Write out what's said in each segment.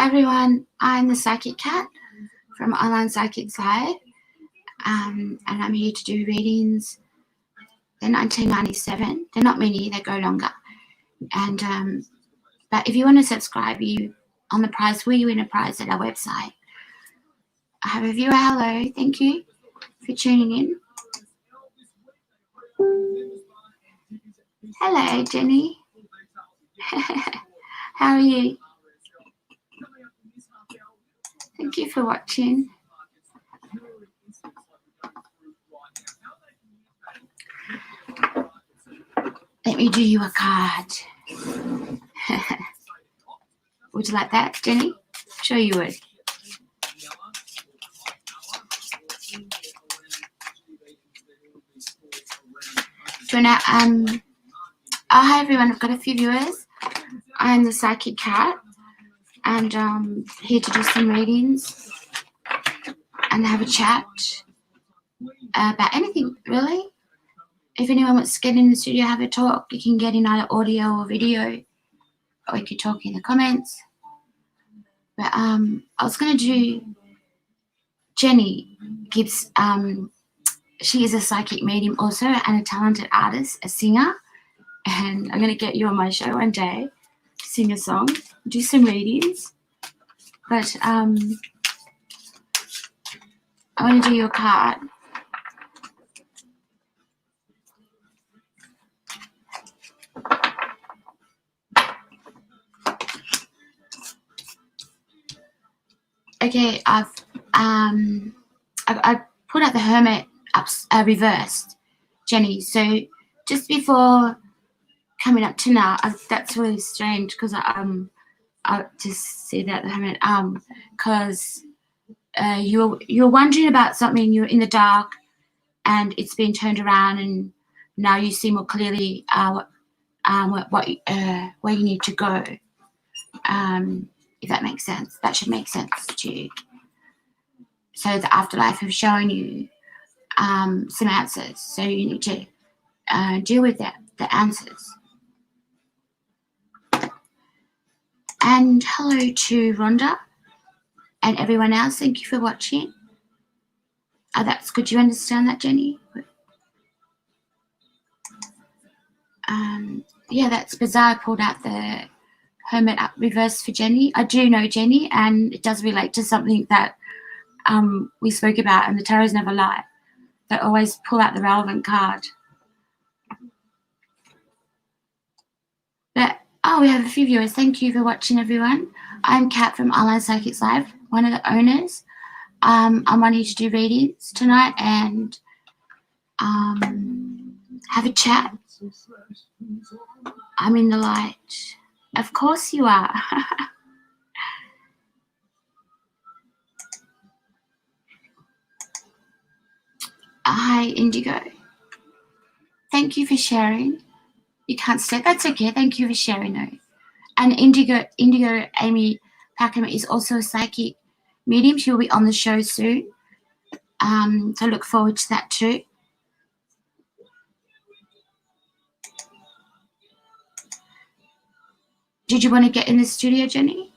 Hi everyone, I'm the Psychic Cat from Online Psychic Live, and I'm here to do readings. They're 1997. They're not many, they go longer. And but if you want to subscribe, you on the prize, we win a prize at our website. I have a viewer. Hello, thank you for tuning in. Hello, Jenny. How are you? Thank you for watching. Let me do you a card. Would you like that, Jenny? Sure you would. Do you wanna, hi everyone, I've got a few viewers. I'm the Psychic Cat, and here to do some readings and have a chat about anything, really. If anyone wants to get in the studio, have a talk, you can get in either audio or video, or you can talk in the comments. But I was going to do Jenny Gibbs. She is a psychic medium also, and a talented artist, a singer. And I'm going to get you on my show one day to sing a song, do some readings. But I want to do your card. Okay, I put out the Hermit reversed, Jenny. So just before coming up to now, that's really strange because I just see that the Hermit because you're wondering about something. You're in the dark, and it's been turned around, and now you see more clearly where you need to go. If that makes sense, that should make sense to you. So the afterlife have shown you some answers. So you need to deal with that, the answers. And hello to Rhonda and everyone else. Thank you for watching. That's good. You understand that, Jenny? Yeah, that's bizarre. I pulled out the Hermit up reverse for Jenny. I do know Jenny, and it does relate to something that we spoke about, and the tarots never lie. They always pull out the relevant card. But we have a few viewers. Thank you for watching, everyone. I'm Kat from Online Psychics Live, one of the owners. I'm wanting to do readings tonight and have a chat. I'm in the light. Of course you are. Hi, Indigo. Thank you for sharing. You can't say that's okay. Thank you for sharing, though. And Indigo Amy Packham is also a psychic medium. She'll be on the show soon. So look forward to that too. Did you want to get in the studio, Jenny,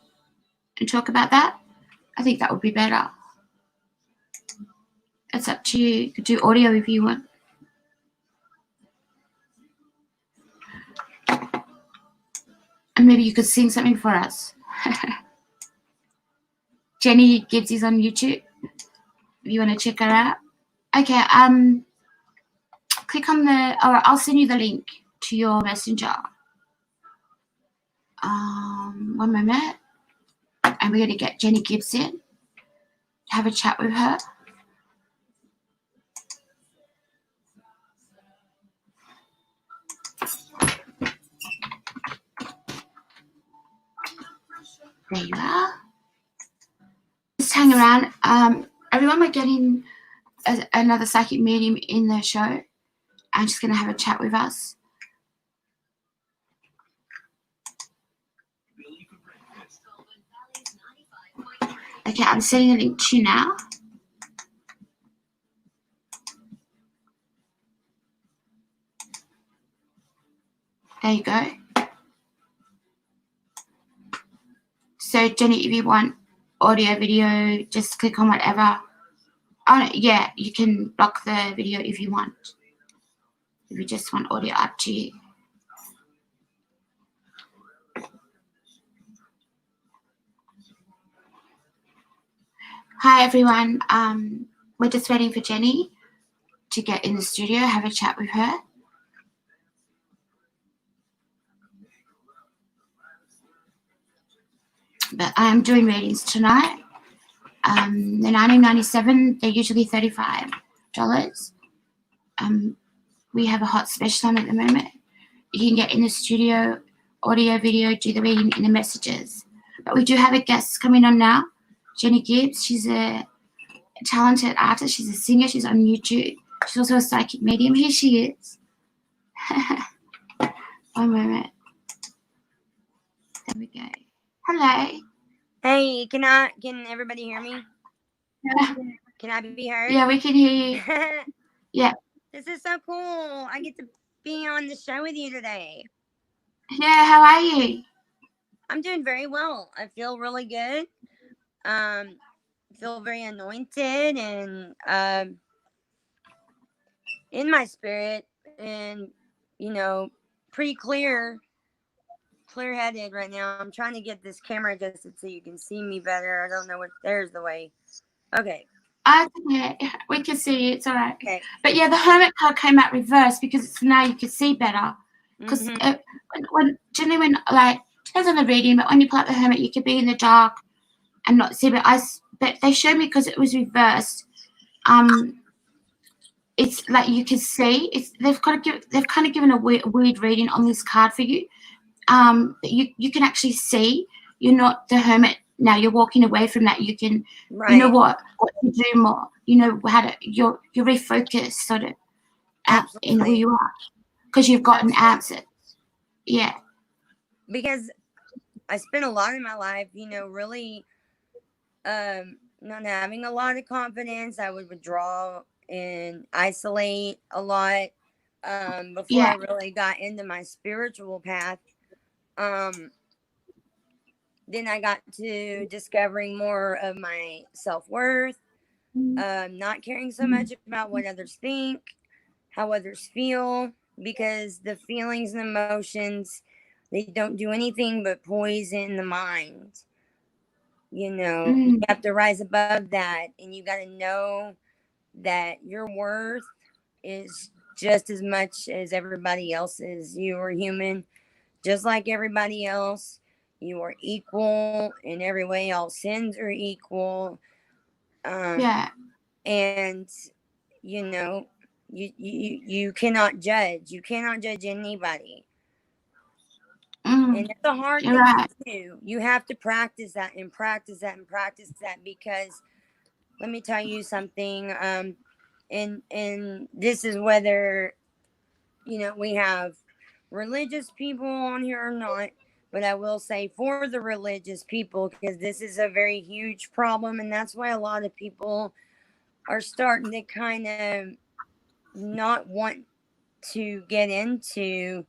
and talk about that? I think that would be better. It's up to you. You could do audio if you want. And maybe you could sing something for us. Jenny Gibbs is on YouTube. If you want to check her out. Okay, click on or I'll send you the link to your messenger. One moment. And we're going to get Jenny Gibbs in. Have a chat with her. There you are. Just hang around. Everyone, we're getting another psychic medium in the show. I'm just going to have a chat with us. Okay, I'm sending a link to you now. There you go. So Jenny, if you want audio, video, just click on whatever. Oh yeah, you can block the video if you want. If you just want audio, up to you. Hi everyone. We're just waiting for Jenny to get in the studio, have a chat with her. But I'm doing readings tonight. They're $19.97. They're usually $35. We have a hot special on at the moment. You can get in the studio, audio, video, do the reading in the messages. But we do have a guest coming on now, Jenny Gibbs. She's a talented artist. She's a singer. She's on YouTube. She's also a psychic medium. Here she is. One moment. There we go. Hello. Hey, can everybody hear me? Can I be heard? Yeah, we can hear you. Yeah. This is so cool. I get to be on the show with you today. Yeah, how are you? I'm doing very well. I feel really good. Feel very anointed and in my spirit, and pretty clear-headed right now. I'm trying to get this camera adjusted so you can see me better. I don't know what. There's the way. Okay. Yeah, we can see you. It's all right. Okay. But yeah, the Hermit card came out reversed because it's now you can see better. Because generally when like depends on the reading, but when you pull out the Hermit, you could be in the dark and not see. But they showed me because it was reversed. It's like you can see. They've kind of given a weird reading on this card for you. But you can actually see. You're not the Hermit now. You're walking away from that. You can, right. You know what to do more. You know how to. You're refocused sort of in who you are because you've gotten answers. Yeah. Because I spent a lot of my life, really not having a lot of confidence. I would withdraw and isolate a lot before I really got into my spiritual path. Then I got to discovering more of my self-worth, not caring so much about what others think, how others feel, because the feelings and emotions, they don't do anything but poison the mind. You have to rise above that, and you got to know that your worth is just as much as everybody else's. You are human, just like everybody else. You are equal in every way. All sins are equal. And you cannot judge. You cannot judge anybody. And it's a hard thing to do. You have to practice that and practice that and practice that, because let me tell you something. And this is whether we have religious people on here or not, but I will say for the religious people, because this is a very huge problem, and that's why a lot of people are starting to kind of not want to get into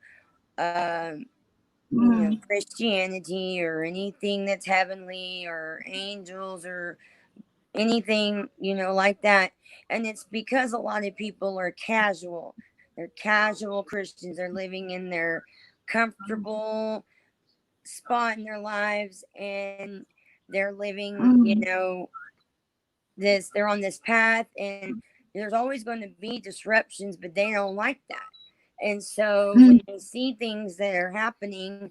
Christianity or anything that's heavenly or angels or anything like that. And it's because a lot of people are casual. They're casual Christians. They're living in their comfortable spot in their lives, and they're living they're on this path, and there's always going to be disruptions, but they don't like that. And so when they see things that are happening,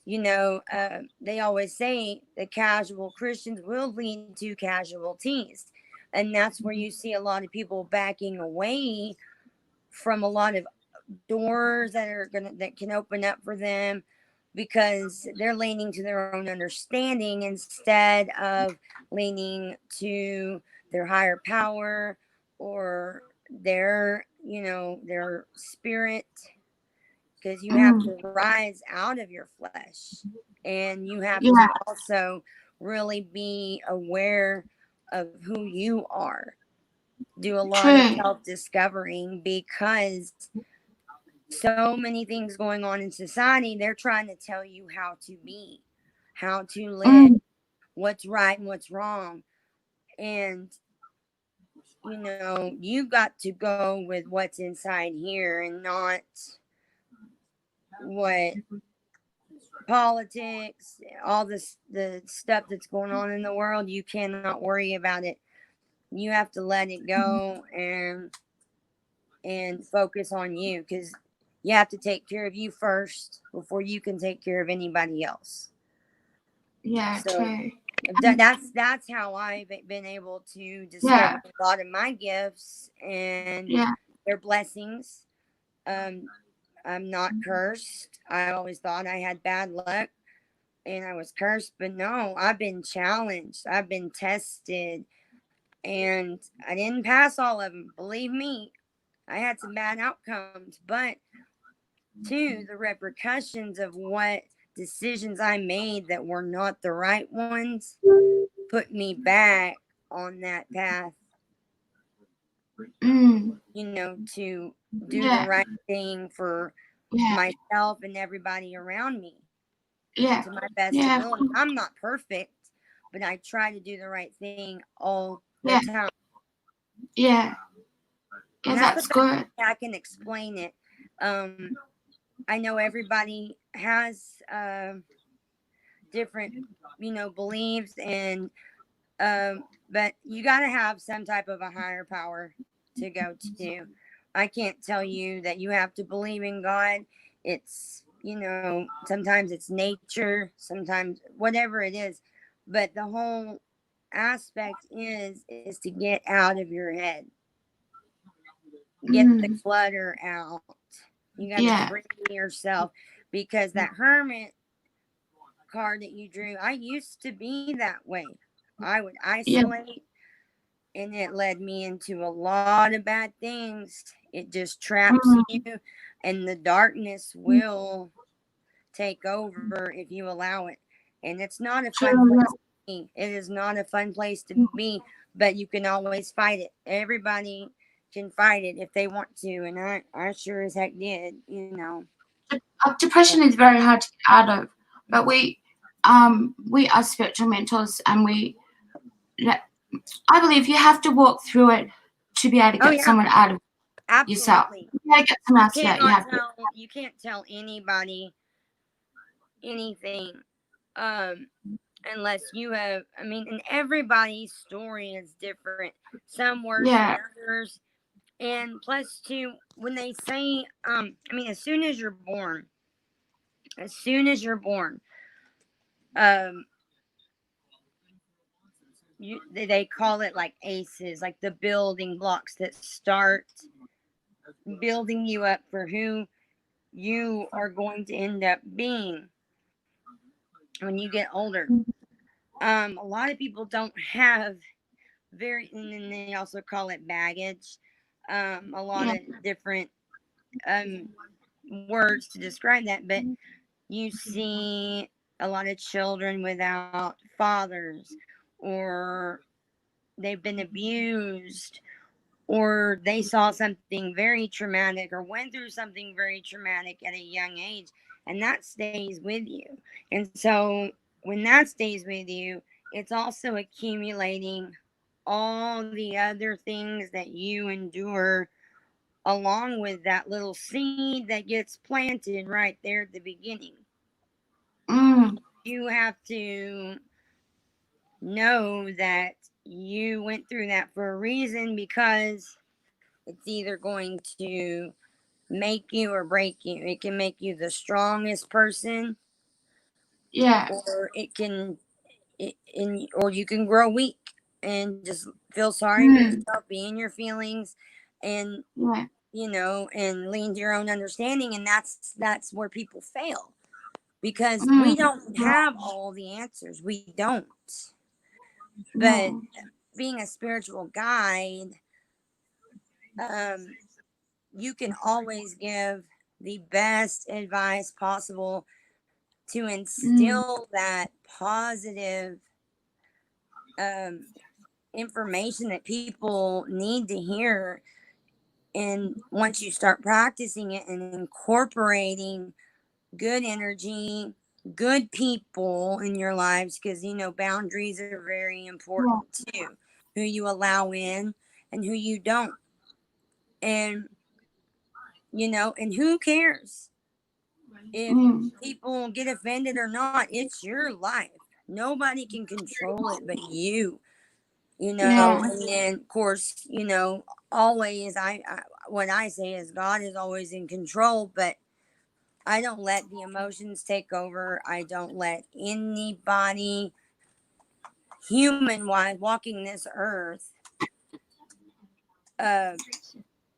they always say the casual Christians will lead to casualties. And that's where you see a lot of people backing away from a lot of doors that can open up for them, because they're leaning to their own understanding instead of leaning to their higher power or their spirit. Because you have to rise out of your flesh, and you have to also really be aware of who you are. Do a lot of self-discovering, because so many things going on in society. They're trying to tell you how to be. how to live, Mm. what's right and what's wrong. And, you know, you got to go with what's inside here and not what politics, all this, the stuff that's going on in the world. You cannot worry about it. You have to let it go and focus on you, because you have to take care of you first before you can take care of anybody else. Yeah, So true. that's how I've been able to Yeah, discover a lot of my gifts and yeah. their blessings. Um, I'm not cursed. I always thought I had bad luck and I was cursed, but no, I've been challenged. I've been tested, and I didn't pass all of them. Believe me, I had some bad outcomes, but too, the repercussions of what decisions I made that were not the right ones put me back on that path, Mm. you know, to do the Yeah, right thing for yeah, myself and everybody around me yeah, to my best yeah, ability. I'm not perfect, but I try to do the right thing all the yeah, time. yeah. And Yeah, that's the that's best good. way I can explain it. I know everybody has different, you know, beliefs and but you got to have some type of a higher power to go to. I can't tell you that you have to believe in God. It's, you know, sometimes it's nature, sometimes whatever it is, but the whole aspect is to get out of your head, get the Mm. clutter out. You got to Yeah, free yourself, because that hermit card that you drew, I used to be that way. I would yeah. isolate, and it led me into a lot of bad things. It just traps you, Mm. and the darkness will take over if you allow it. And it's not a fun True. place to be. It is not a fun place to be, but you can always fight it. Everybody can fight it if they want to, and I sure as heck did, you know. Depression is very hard to get out of, but we are spiritual mentors, and I believe you have to walk through it to be able to Oh get yeah, someone out of yourself. absolutely. You gotta get someone You else out. cannot tell, you can't tell anybody anything um unless you have, I mean, and everybody's story is different, some worse than Yeah. others. And plus too, when they say I mean, as soon as you're born, as soon as you're born, um they call it like aces, like the building blocks that start building you up for who you are going to end up being when you get older. A lot of people don't have very, and then they also call it baggage. A lot Yeah. of different um words to describe that, but you see a lot of children without fathers, or they've been abused, or they saw something very traumatic or went through something very traumatic at a young age, and that stays with you. And so when that stays with you, it's also accumulating all the other things that you endure along with that little seed that gets planted right there at the beginning. Mm. You have to know that you went through that for a reason, because it's either going to make you or break you. It can make you the strongest person, Yeah. or it can, or you can grow weak and just feel sorry for Mm. yourself, be in your feelings, and Yeah. you know, and lean to your own understanding. And that's where people fail, because we Mm. don't Yeah. have all the answers. We don't. But No. being a spiritual guide, um, you can always give the best advice possible to Mm. instill that positive um, information that people need to hear. And once you start practicing it and incorporating good energy, good people in your lives, because boundaries are very important too. Who you allow in and who you don't. And and who cares if Mm. people get offended or not? It's your life. Nobody can control it but you. Yeah. And then of course, always I what I say is God is always in control, but I don't let the emotions take over. I don't let anybody, human wise, walking this earth, uh,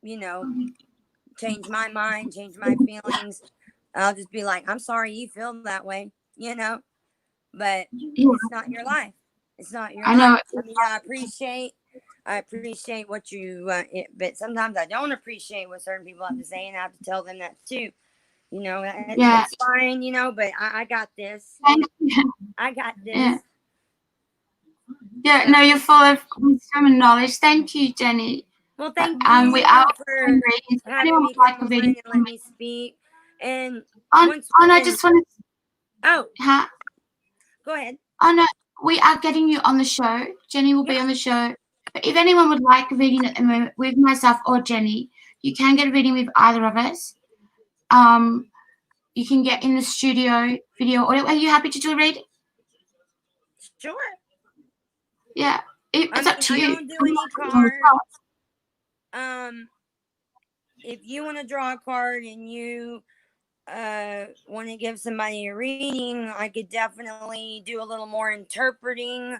you know, change my mind, change my feelings. I'll just be like, I'm sorry you feel that way. But Yeah. it's not your life. It's not your I life. know. I mean, I appreciate what you, but sometimes I don't appreciate what certain people have to say, and I have to tell them that too. Yeah. It's fine. But I got this. I got Yeah. this. Yeah. So, No, you're full of wisdom and knowledge. Thank you, Jenny. well, thank We are you offering for readings. If having anyone me would like come a on reading, and let me speak. And on, once on, I again, just want to, oh, huh? go ahead. Oh no, we are getting you on the show. Jenny will be Yeah, on the show. But if anyone would like a reading at the moment with myself or Jenny, you can get a reading with either of us. You can get in the studio, video, audio. Are you happy to do a read? sure. Yeah, I it's mean, up to I you. don't do any cards. Um, if you want to draw a card and you want to give somebody a reading, I could definitely do a little more interpreting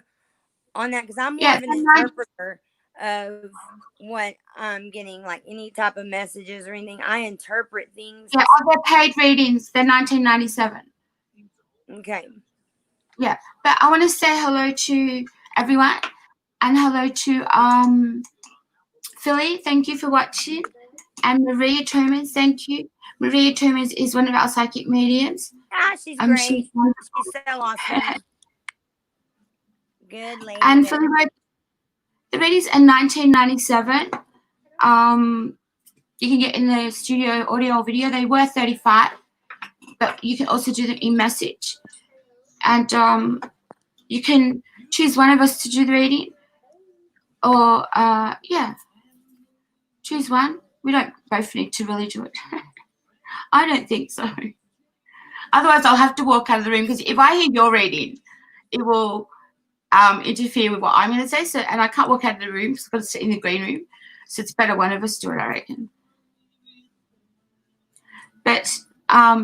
on that, because I'm more Yeah, of an interpreter of what I'm getting, like any type of messages or anything. I interpret things. yeah, they're paid readings. They're 1997. Okay. Yeah, but I want to say hello to everyone and hello to Philly. Thank you for watching. And Maria Thomas, thank you. Maria Thomas is one of our psychic mediums. She's She's great. She's so awesome. Good lady. and for the readings in 1997, you can get in the studio audio or video. They were 35, but you can also do them in message. And you can choose one of us to do the reading, or yeah, choose one. We don't both need to really do it. I don't think so. Otherwise, I'll have to walk out of the room, because if I hear your reading, it will interfere with what I'm going to say. So, and I can't walk out of the room because I've got to sit in the green room. So it's better one of us do it, I reckon. But are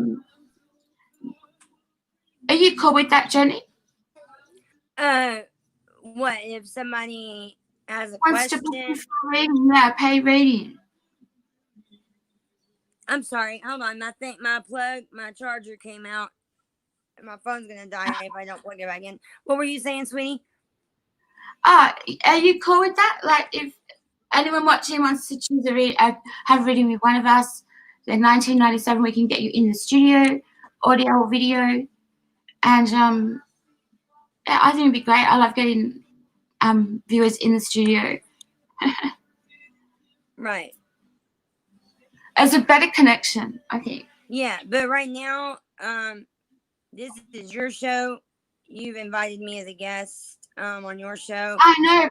you cool with that, Jenny? What if somebody has a Wants to book you question? for a reading? Yeah, pay reading. I'm sorry. Hold on. My charger came out. My phone's gonna die if I don't plug it back in. What were you saying, sweetie? Are you cool with that? Like, if anyone watching wants to choose have a reading with one of us, then 1997, we can get you in the studio, audio or video, and yeah, I think it'd be great. I love getting viewers in the studio. Right. It's a better connection, I think. Yeah, but right now, this is your show. You've invited me as a guest on your show. I know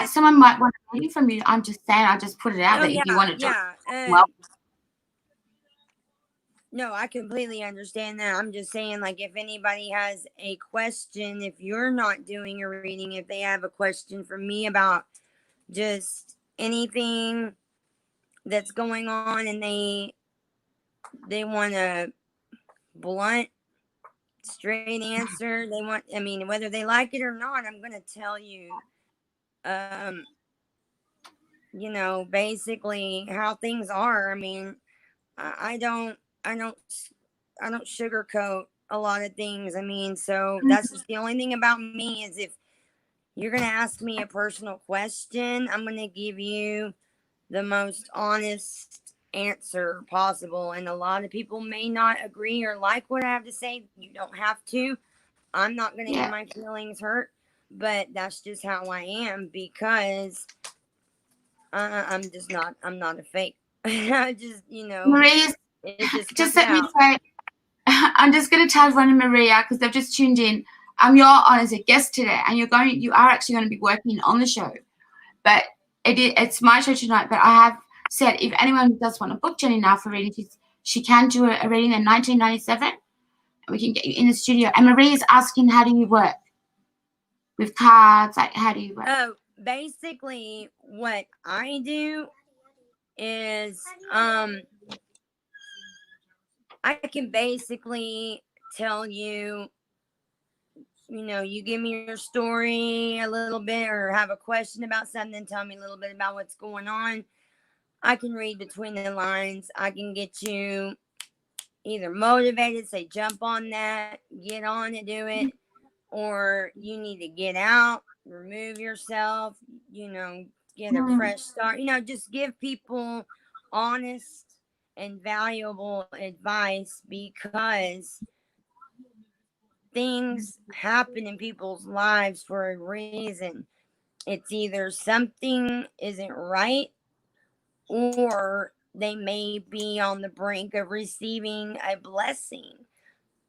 someone might want a reading from you. I'm just saying, I just put it out Oh there if you want to do it. yeah. Well, No, I completely understand that. I'm just saying, like, if anybody has a question, if you're not doing a reading, if they have a question for me about just anything that's going on, and they want a blunt, straight answer, I mean, whether they like it or not, I'm gonna tell you, um, basically how things are. I mean, I don't, I don't, I don't sugarcoat a lot of things. I mean, so that's just the only thing about me is, if you're gonna ask me a personal question, I'm gonna give you the most honest answer possible. And a lot of people may not agree or like what I have to say. You don't have to. I'm not gonna get yeah. my feelings hurt, but that's just how I am, because I'm not a fake. I just, Maria, it just just comes let me out. say, I'm just going to tell Ron and Maria, because they've just tuned in. You're on as a guest today, and you are actually going to be working on the show. But it's my show tonight. But I have said if anyone does want to book Jenny now for reading, she can do a reading in 1997. We can get you in the studio. And Maria's asking, how do you work with cards? Like, how do you work? Oh, basically, what I do is I can basically tell you, you give me your story a little bit or have a question about something, tell me a little bit about what's going on. I can read between the lines. I can get you either motivated, say jump on that, get on and do it, or you need to get out, remove yourself, get a fresh start. Just give people honest and valuable advice, because things happen in people's lives for a reason. It's either something isn't right, or they may be on the brink of receiving a blessing.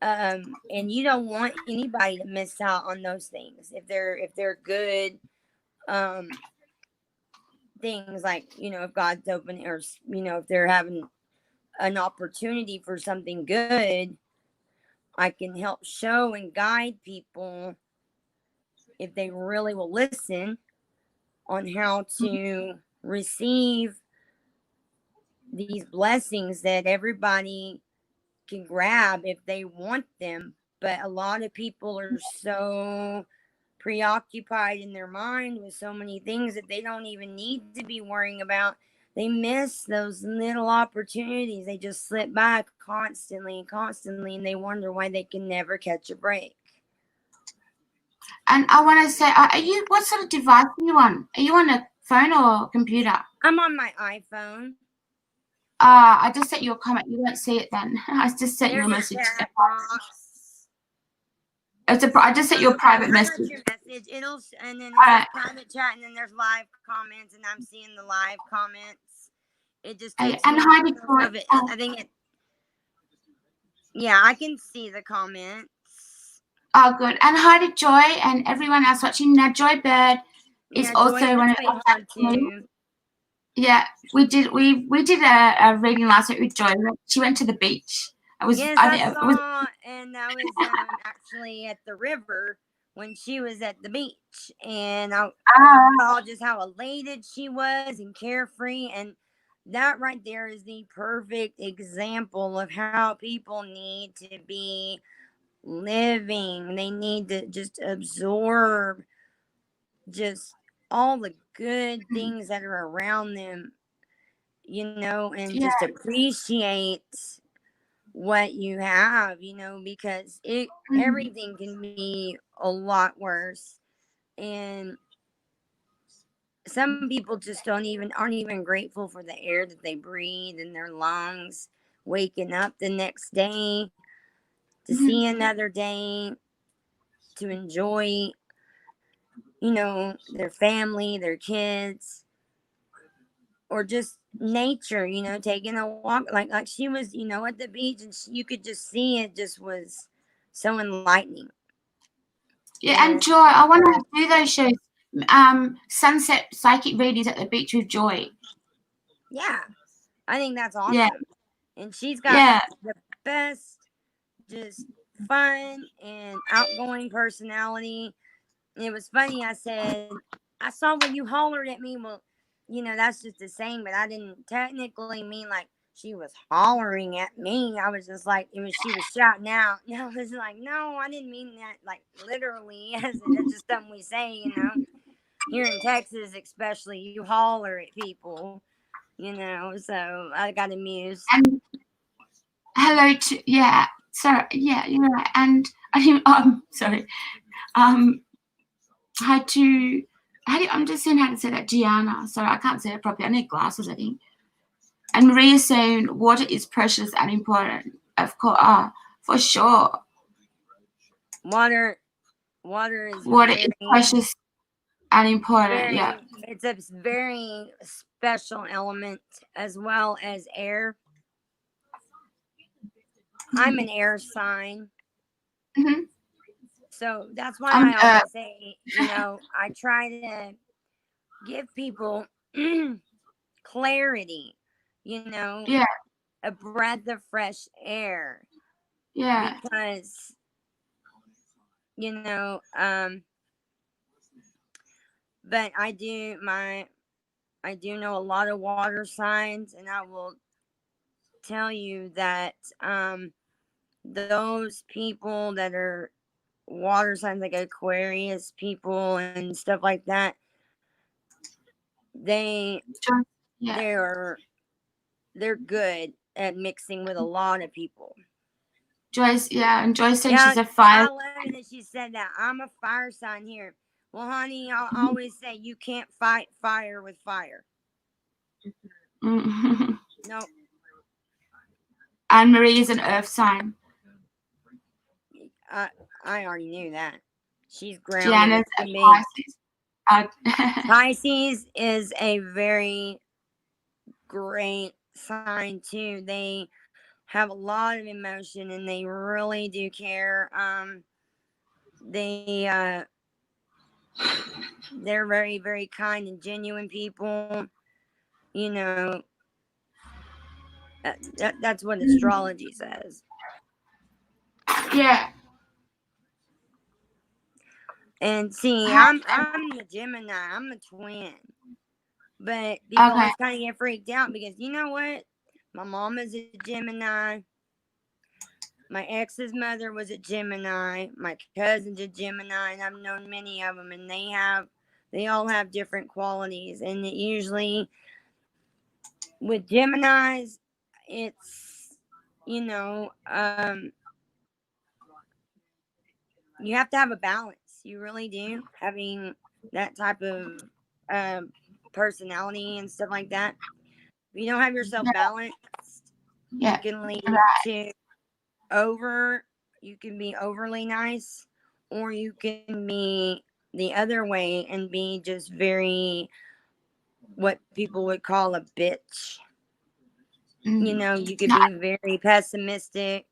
And you don't want anybody to miss out on those things if they're good things, like if God's open, or if they're having an opportunity for something good. I can help show and guide people, if they really will listen, on how to receive these blessings that everybody can grab if they want them. But a lot of people are so preoccupied in their mind with so many things that they don't even need to be worrying about. They miss those little opportunities. They just slip by constantly and constantly, and they wonder why they can never catch a break. And I want to say, what sort of device are you on? Are you on a phone or computer? I'm on my iPhone. I just sent you a comment. You won't see it then. I just sent you a message. I just sent you a private message. And then there's private chat, and then there's live comments, and I'm seeing the live comments. It just takes and Heidi Joy. I think it. Yeah, I can see the comments. Oh, good. And Heidi Joy and everyone else watching. Now, Joy Bird is also one of our. Yeah, we did a reading last week with Joy. She went to the beach. I saw, and I was actually at the river when she was at the beach, and I saw just how elated she was and carefree, and that right there is the perfect example of how people need to be living. They need to just absorb just all the good things that are around them, and just appreciate what you have, because everything can be a lot worse. And some people just aren't even grateful for the air that they breathe in their lungs, waking up the next day to see another day, to enjoy, their family, their kids, or just nature, taking a walk, like she was, at the beach, and you could just see it just was so enlightening. Yeah, and Joy, I want to do those shows. Sunset psychic readings at the beach with Joy. Yeah, I think that's awesome. Yeah. And she's got the best, just fun and outgoing personality. And it was funny, I said, I saw when you hollered at me. Well, that's just the same, but I didn't technically mean like she was hollering at me. I was just like, she was shouting out. And I was like, no, I didn't mean that, like, literally. That's just something we say, Here in Texas, especially, you holler at people, so I got amused. And hello to, sorry, you're right. And sorry. I'm just saying how to say that, Gianna. Sorry, I can't say it properly. I need glasses, I think. And Maria's saying water is precious and important. Of course, for sure. Water is precious and important. It's a very special element, as well as air. I'm an air sign. Mm-hmm. So that's why I'm I always say, I try to give people clarity, yeah, a breath of fresh air. yeah, Because, you know, but I do know a lot of water signs, and I will tell you that those people that are water signs, like Aquarius people and stuff like that, they yeah. they're they're good at mixing with a lot of people. Joyce, yeah, and Joyce said Yeah, she's a fire. I love it that she said that. I'm a fire sign here. Well, honey, I'll always say you can't fight fire with fire. Mm. No, And Marie is an earth sign. I I already knew that. She's grounded Gianna's as a can be. Pisces. Pisces is a very great sign too. They have a lot of emotion and they really do care. They they're very, very kind and genuine people. You know, that's what astrology says. Yeah. And see, Hi. I'm the Gemini. I'm a twin. But people Okay. always kind of get freaked out because you know what? My mom is a Gemini. My ex's mother was a Gemini. My cousin's a Gemini, and I've known many of them, and they all have different qualities. And it usually with Geminis, it's you know, you have to have a balance. You really do. Having that type of um, personality and stuff like that. If you don't have yourself Yeah. balanced, Yeah. it can lead Right. to over. You can be overly nice, or you can be the other way and be just very what people would call a bitch. Mm. You could No, be very pessimistic,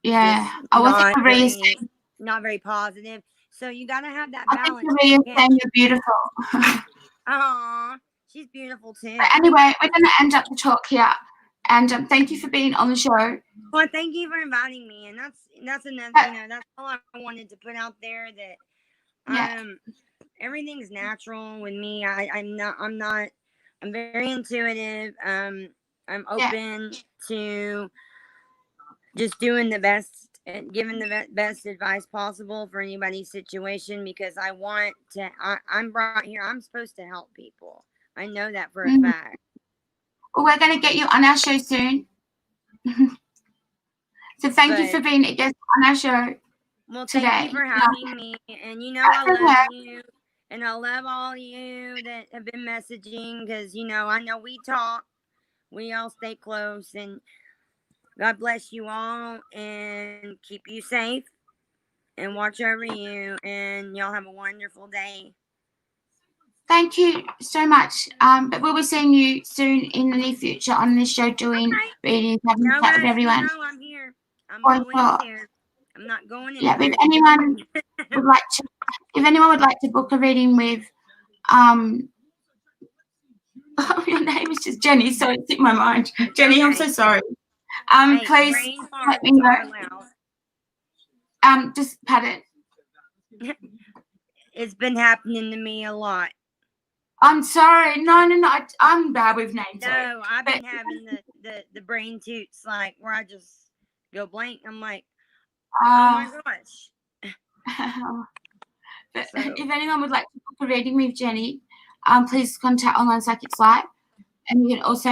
yeah. just I was think Marie is saying, not very positive. So you got to have that I think balance. Marie You is can't. saying you're beautiful. Aw, she's beautiful But too. anyway, we're going to end up the talk here. And thank you for being on the show. Well, thank you for inviting me, and that's enough. Uh, That's all I wanted to put out there. yeah. That everything's natural with me. I'm very intuitive. I'm Yeah. open to just doing the best and giving the best advice possible for anybody's situation because I'm brought here. I'm supposed to help people. I know that for a Mm. fact. Well, we're going to get you on our show soon. So thank you for But being a guest on our show well, thank you today. for Yeah. having me. And I That's love okay. you. And I love all you that have been messaging because, I know we talk. We all stay close. And God bless you all and keep you safe and watch over you. And y'all have a wonderful day. Thank you so much. But we'll be seeing you soon in the near future on this show doing Okay. readings, having a Y'all chat with guys, everyone. I'm here. I'm For always sure. here. I'm not going Yeah, anywhere. if anyone would like to book a reading with oh, your name is just Jenny, so it's in my mind. Jenny, I'm Okay. so sorry. Hey, Please brain let me farts are know. allowed. Just pardon. It's been happening to me a lot. I'm sorry. No. I'm bad with names. Sorry. No, I've But been having the brain toots like where I just go blank. I'm like, oh my gosh. but So if anyone would like to book a reading with Jenny, please contact Online Psychics Live, and you can also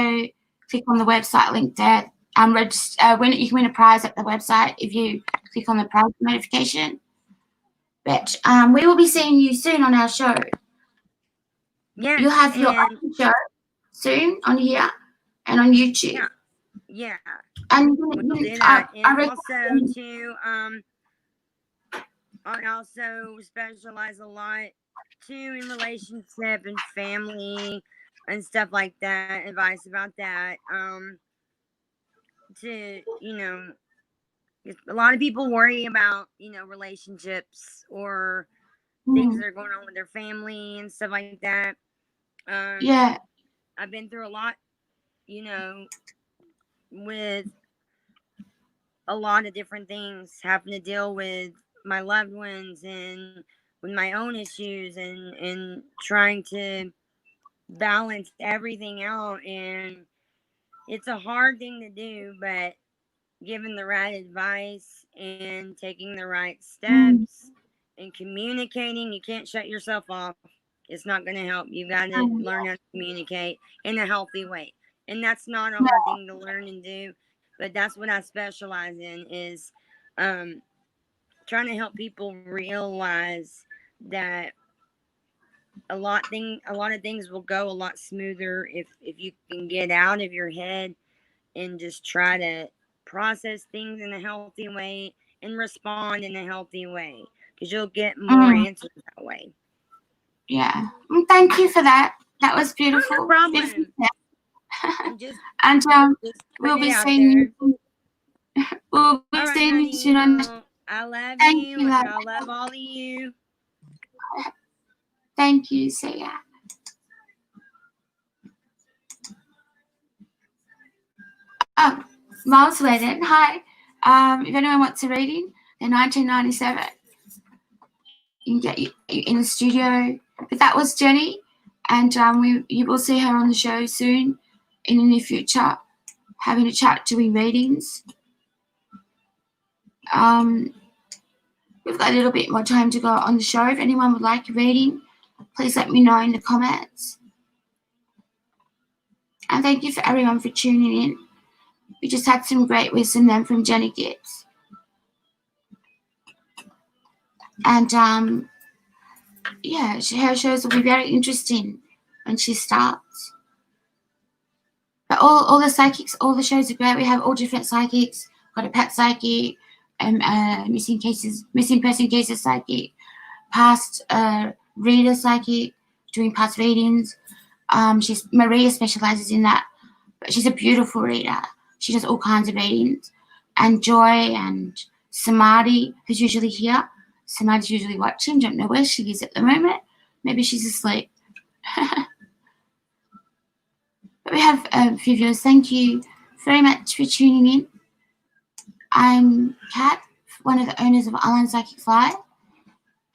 click on the website link there. Register when you can win a prize at the website if you click on the prize notification. But we will be seeing you soon on our show. yes, You'll have your and own show soon on here and on YouTube. yeah, And we'll do that. And I also too, I also specialize a lot too in relationship and family and stuff like that. Advice about that. to, a lot of people worry about, relationships or things that are going on with their family and stuff like that. Yeah. I've been through a lot, with a lot of different things, having to deal with my loved ones and with my own issues and trying to balance everything out. And it's a hard thing to do, but given the right advice and taking the right steps and communicating, you can't shut yourself off. It's not going to help. You got to learn how to communicate in a healthy way. And that's not a hard thing to learn and do, but that's what I specialize in, is trying to help people realize that a lot of things will go a lot smoother if you can get out of your head and just try to process things in a healthy way and respond in a healthy way, because you'll get more answers that way. Yeah. Thank you for that. That was beautiful. No problem. Beautiful. I'm just we'll be out seeing there. you. We'll be All right, seeing honey. you soon on. I love Thank you, you, and I love all of you. Thank you. See ya. Oh, Miles Whedon. Hi. If anyone wants a reading, they're $19.97. You can get you in the studio. But that was Jenny, and you will see her on the show soon in the near future, having a chat, doing readings. We've got a little bit more time to go on the show. If anyone would like a reading, please let me know in the comments. And thank you for everyone for tuning in. We just had some great wisdom then from Jenny Gibbs. And yeah, her shows will be very interesting when she starts. But all the psychics, all the shows are great. We have all different psychics. Got a pet psychic, missing person cases psychic, past reader psychic, doing past readings. Maria specializes in that, but she's a beautiful reader. She does all kinds of readings. And Joy and Samadhi, who's usually here. Samadhi's usually watching. Don't know where she is at the moment. Maybe she's asleep. But we have a few viewers. Thank you very much for tuning in. I'm Kat, one of the owners of Island Psychics Live,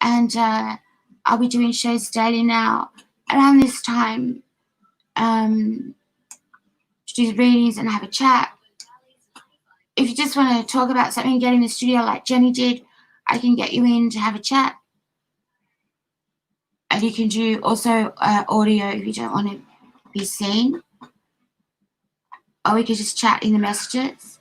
and I'll be doing shows daily now around this time to do readings and have a chat. If you just want to talk about something, get in the studio like Jenny did, I can get you in to have a chat. And you can do also audio if you don't want to be seen. Or we could just chat in the messages.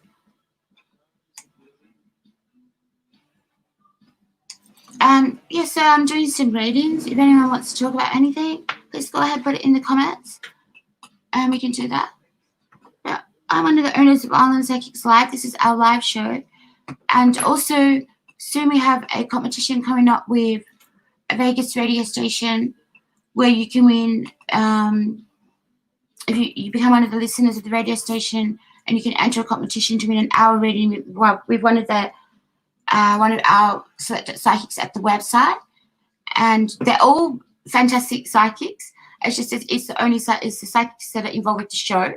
Yeah, so I'm doing some readings. If anyone wants to talk about anything, please go ahead, put it in the comments, and we can do that. Yeah, I'm one of the owners of Island Psychics Live. This is our live show. And also, soon we have a competition coming up with a Vegas radio station where you can win, if you become one of the listeners of the radio station, and you can enter a competition to win an hour reading with one of our selected psychics at the website. And they're all fantastic psychics. It's just it's the psychics that are involved with the show,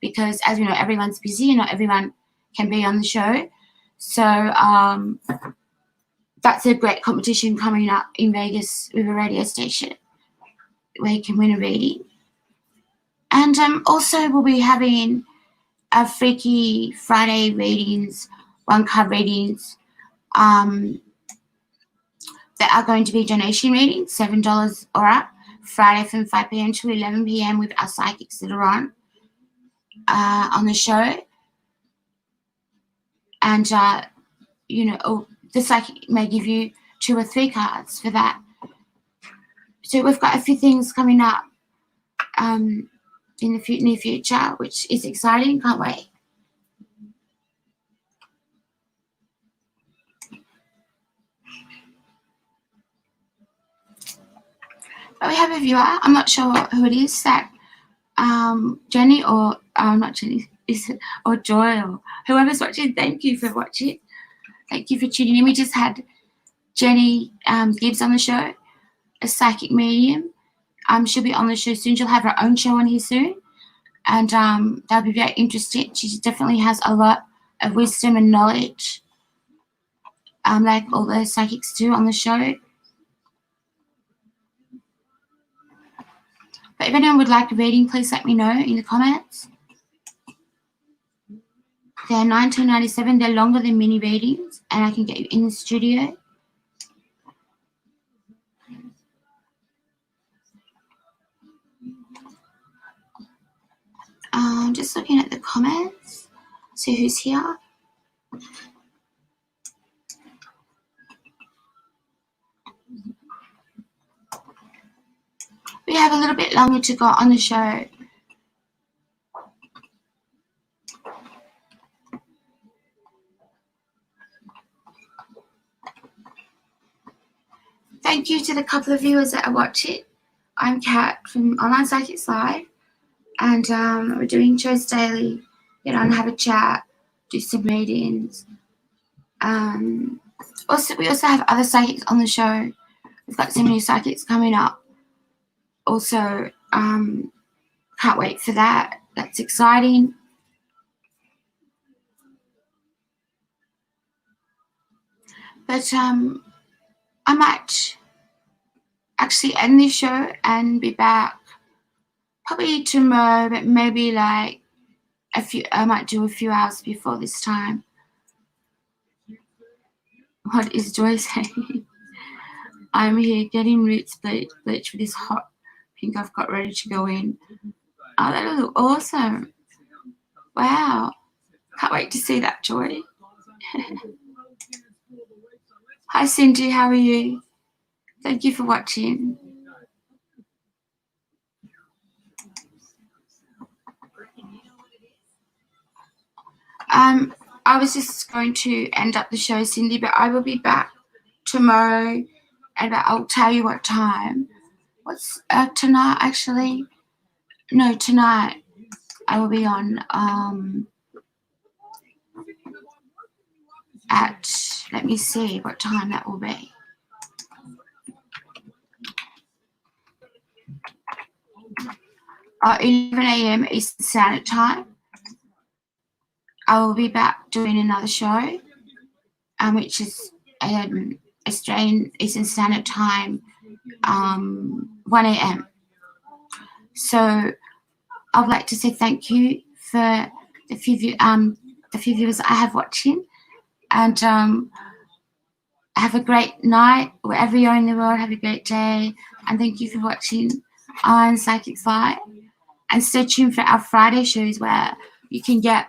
because as we know, everyone's busy and not everyone can be on the show. So that's a great competition coming up in Vegas with a radio station where you can win a reading. And also we'll be having a Freaky Friday readings, one card readings. There are going to be donation readings, $7 or up, Friday from 5 p.m. to 11 p.m. with our psychics that are on the show. And, the psychic may give you 2 or 3 cards for that. So we've got a few things coming up in the near future, which is exciting. Can't wait. But we have a viewer. I'm not sure who it is. That Jenny or not Jenny. or Joy, or whoever's watching. Thank you for watching. Thank you for tuning in. We just had Jenny Gibbs on the show, a psychic medium. She'll be on the show soon. She'll have her own show on here soon, and that'll be very interesting. She definitely has a lot of wisdom and knowledge, like all the psychics do on the show. But if anyone would like a reading, please let me know in the comments. They're $19.97. They're longer than mini readings, and I can get you in the studio. Just looking at the comments, see who's here. We have a little bit longer to go on the show. Thank you to the couple of viewers that are watching. I'm Kat from Online Psychics Live, and we're doing shows daily. Get on, have a chat, do some readings. We also have other psychics on the show. We've got some new psychics coming up. Also, can't wait for that. That's exciting. But I might actually end this show and be back probably tomorrow, but maybe like I might do a few hours before this time. What is Joy saying? I'm here getting roots bleach with this hot pink I've got ready to go in. Oh, that'll look awesome. Wow. Can't wait to see that, Joy. Hi, Cindy. How are you? Thank you for watching. I was just going to end up the show, Cindy, but I will be back tomorrow, and I'll tell you what time. What's tonight, actually? No, tonight I will be on at, let me see what time that will be. At 11 a.m. Eastern Standard Time. I will be back doing another show, which is Australian Eastern Standard Time, 1 a.m. So I would like to say thank you for the few viewers I have watching, and have a great night wherever you're in the world. Have a great day, and thank you for watching on Psychics Live. And stay tuned for our Friday shows where you can get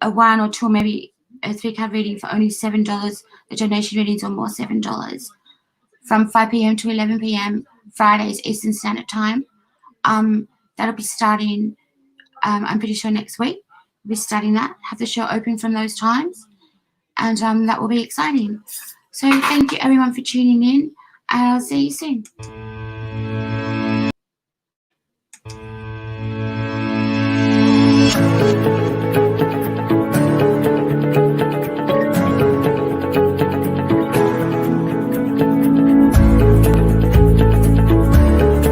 a 1 or 2, maybe a 3-card reading for only $7. The donation readings are more, $7. From 5 p.m. to 11 p.m. Fridays Eastern Standard Time. That'll be starting, I'm pretty sure next week. We'll be starting that. Have the show open from those times, and that will be exciting. So thank you everyone for tuning in, and I'll see you soon.